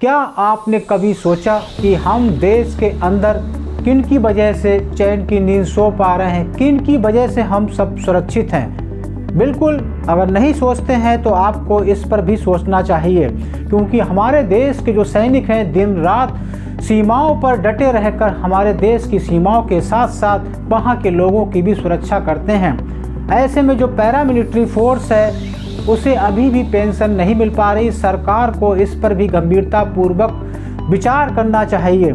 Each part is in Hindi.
क्या आपने कभी सोचा कि हम देश के अंदर किन की वजह से चैन की नींद सो पा रहे हैं, किन की वजह से हम सब सुरक्षित हैं? बिल्कुल, अगर नहीं सोचते हैं तो आपको इस पर भी सोचना चाहिए, क्योंकि हमारे देश के जो सैनिक हैं दिन रात सीमाओं पर डटे रहकर हमारे देश की सीमाओं के साथ साथ वहाँ के लोगों की भी सुरक्षा करते हैं। ऐसे में जो पैरामिलिट्री फोर्स है उसे अभी भी पेंशन नहीं मिल पा रही। सरकार को इस पर भी गंभीरता पूर्वक विचार करना चाहिए।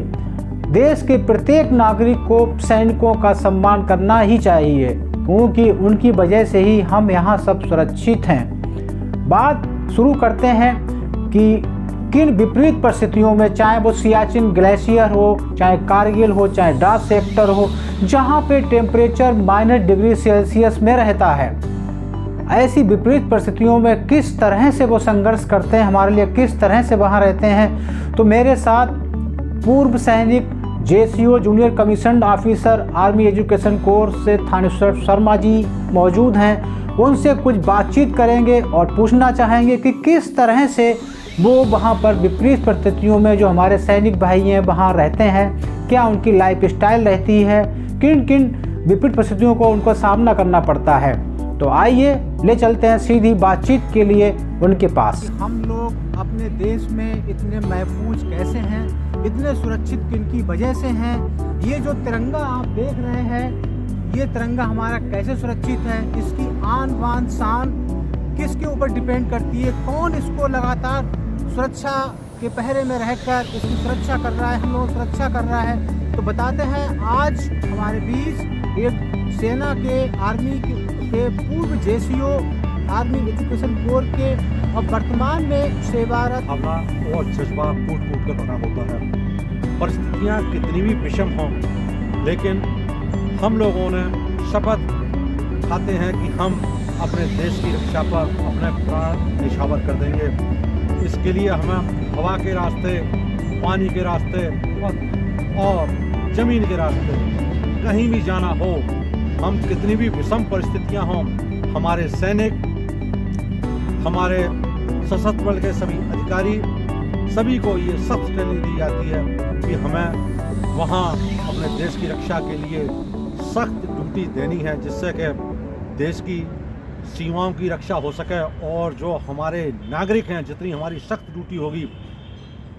देश के प्रत्येक नागरिक को सैनिकों का सम्मान करना ही चाहिए, क्योंकि उनकी वजह से ही हम यहाँ सब सुरक्षित हैं। बात शुरू करते हैं कि किन विपरीत परिस्थितियों में, चाहे वो सियाचिन ग्लेशियर हो, चाहे कारगिल हो, चाहे द्रास सेक्टर हो, जहाँ पे टेम्परेचर -डिग्री सेल्सियस में रहता है, ऐसी विपरीत परिस्थितियों में किस तरह से वो संघर्ष करते हैं, हमारे लिए किस तरह से वहाँ रहते हैं। तो मेरे साथ पूर्व सैनिक JCO junior commissioned officer army education course से थानेश्वर शर्मा जी मौजूद हैं। उनसे कुछ बातचीत करेंगे और पूछना चाहेंगे कि किस तरह से वो वहाँ पर विपरीत परिस्थितियों में जो हमारे सैनिक भाई हैं वहाँ रहते हैं, क्या उनकी लाइफ स्टाइल रहती है, किन किन विपरीत परिस्थितियों को उनको सामना करना पड़ता है। तो आइए ले चलते हैं सीधी बातचीत के लिए उनके पास। हम लोग अपने देश में इतने महफूज कैसे हैं, इतने सुरक्षित किनकी वजह से हैं? ये जो तिरंगा आप देख रहे हैं, ये तिरंगा हमारा कैसे सुरक्षित है? इसकी आन बान शान किसके ऊपर डिपेंड करती है? कौन इसको लगातार सुरक्षा के पहरे में रहकर इसकी सुरक्षा कर रहा है, हम लोग सुरक्षा कर रहा है? तो बताते हैं, आज हमारे बीच एक सेना के आर्मी के पूर्व JCO आर्मी एजुकेशन कोर्स के और वर्तमान में सेवारत भावना और जज्बा कूट कूट कर बना होता है। परिस्थितियाँ कितनी भी विषम हों, लेकिन हम लोगों ने शपथ खाते हैं कि हम अपने देश की रक्षा पर अपने प्राण निछावर कर देंगे। इसके लिए हमें हवा के रास्ते, पानी के रास्ते और ज़मीन के रास्ते कहीं भी जाना हो, हम कितनी भी विषम परिस्थितियां हों, हमारे सैनिक, हमारे सशस्त्र बल के सभी अधिकारी, सभी को ये सख्त ट्रेनिंग दी जाती है कि हमें वहाँ अपने देश की रक्षा के लिए सख्त ड्यूटी देनी है, जिससे कि देश की सीमाओं की रक्षा हो सके। और जो हमारे नागरिक हैं, जितनी हमारी सख्त ड्यूटी होगी,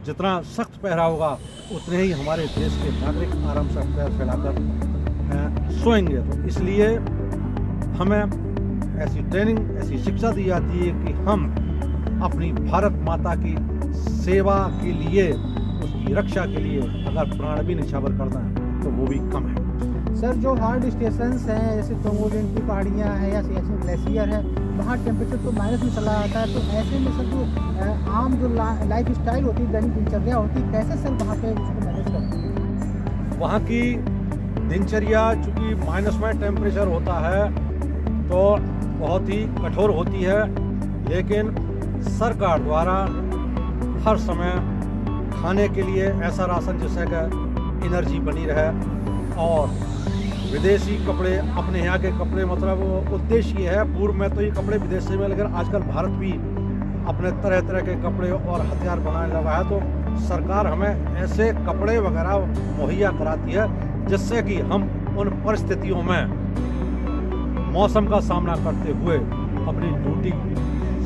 जितना सख्त पहरा होगा, उतने ही हमारे देश के नागरिक आराम से पैर फैलाकर सोएंगे। तो इसलिए हमें ऐसी ट्रेनिंग, ऐसी शिक्षा दी जाती है कि हम अपनी भारत माता की सेवा के लिए, उसकी रक्षा के लिए अगर प्राण भी निछावर करना है तो वो भी कम है। सर, जो हार्ड स्टेशंस हैं जैसे तोंगोजेन की पहाड़ियाँ हैं या सियाचिन ग्लेशियर है, वहाँ टेम्परेचर तो माइनस में चला जाता है। तो ऐसे में सर जो आम जो लाइफ स्टाइल होती है, दैनिक दिनचर्या होती है, कैसे सर वहाँ पे उसको मैनेज करते हैं? वहाँ की दिनचर्या चूँकि माइनस में टेम्परेचर होता है तो बहुत ही कठोर होती है, लेकिन सरकार द्वारा हर समय खाने के लिए ऐसा राशन जिससे कि एनर्जी बनी रहे, और विदेशी कपड़े, अपने यहाँ के कपड़े, मतलब उद्देश्य ये है, पूर्व में तो ये कपड़े विदेश से में, लेकिन आजकल भारत भी अपने तरह तरह के कपड़े और हथियार बनाने लगा है। तो सरकार हमें ऐसे कपड़े वगैरह मुहैया कराती है जिससे कि हम उन परिस्थितियों में मौसम का सामना करते हुए अपनी ड्यूटी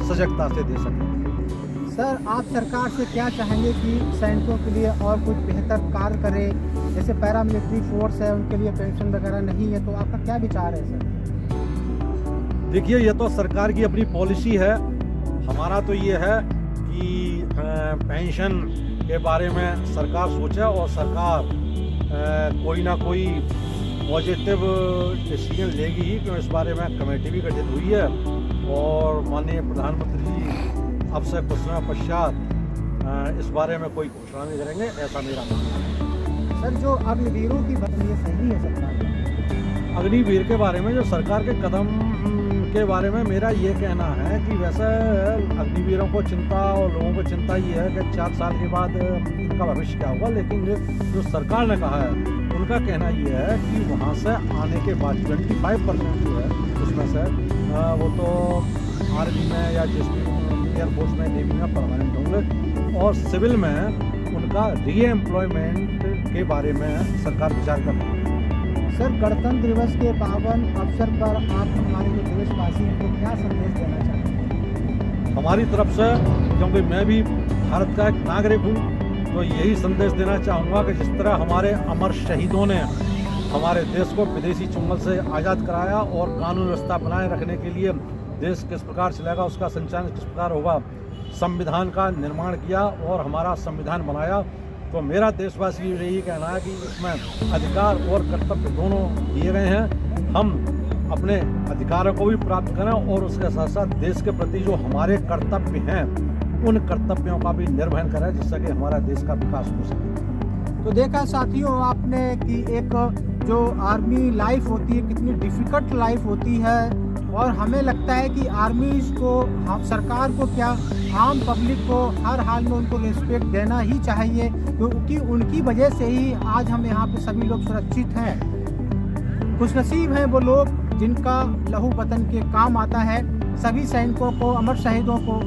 सजगता से दे सकें। सर, आप सरकार से क्या चाहेंगे कि सैनिकों के लिए और कुछ बेहतर कार्य करे? जैसे पैरामिलिट्री फोर्स है, उनके लिए पेंशन वगैरह नहीं है, तो आपका क्या विचार है सर? देखिए, ये तो सरकार की अपनी पॉलिसी है। हमारा तो ये है कि पेंशन के बारे में सरकार सोचे और सरकार कोई ना कोई पॉजिटिव डिसीजन लेगी ही, क्योंकि इस बारे में कमेटी भी गठित हुई है और माननीय प्रधानमंत्री जी अब से कुछ समय पश्चात इस बारे में कोई घोषणा नहीं करेंगे, ऐसा मेरा मानना है। सर, जो अग्निवीरों की बात ये सही है सरकार? अग्निवीर के बारे में जो सरकार के कदम के बारे में मेरा ये कहना है कि वैसे अग्निवीरों को चिंता और लोगों को चिंता ये है कि 4 साल के बाद उनका भविष्य क्या होगा, लेकिन जो सरकार ने कहा है, उनका कहना ये है कि वहाँ से आने के बाद 25% जो है उसमें से वो तो आर्मी में या जिसमें एयरफोर्स में, नेवी में परमानेंट होंगे, और सिविल में उनका रीएम्प्लॉयमेंट के बारे में सरकार विचार कर रही है। सर, गणतंत्र दिवस के पावन अवसर पर आप हमारे जो देशवासियों को क्या संदेश देना चाहते हैं? हमारी तरफ से, क्योंकि मैं भी भारत का एक नागरिक हूँ, तो यही संदेश देना चाहूँगा कि जिस तरह हमारे अमर शहीदों ने हमारे देश को विदेशी चुंगल से आज़ाद कराया और कानून व्यवस्था बनाए रखने के लिए देश किस प्रकार चलेगा, उसका संचालन किस प्रकार होगा, संविधान का निर्माण किया और हमारा संविधान बनाया, तो मेरा देशवासी यही कहना है कि इसमें अधिकार और कर्तव्य दोनों दिए गए हैं। हम अपने अधिकारों को भी प्राप्त करें और उसके साथ साथ देश के प्रति जो हमारे कर्तव्य हैं उन कर्तव्यों का भी निर्वहन करें, जिससे कि हमारा देश का विकास हो सके। तो देखा साथियों आपने कि एक जो आर्मी लाइफ होती है कितनी डिफ़िकल्ट लाइफ होती है, और हमें लगता है कि आर्मी को, हम सरकार को क्या, आम पब्लिक को हर हाल में उनको रिस्पेक्ट देना ही चाहिए, क्योंकि उनकी वजह से ही आज हम यहाँ पे सभी लोग सुरक्षित हैं। खुशनसीब हैं वो लोग जिनका लहू वतन के काम आता है। सभी सैनिकों को, अमर शहीदों को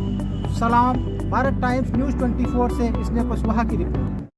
सलाम। भारत टाइम्स न्यूज़ 24 से इसने कुशवाहा की रिपोर्ट।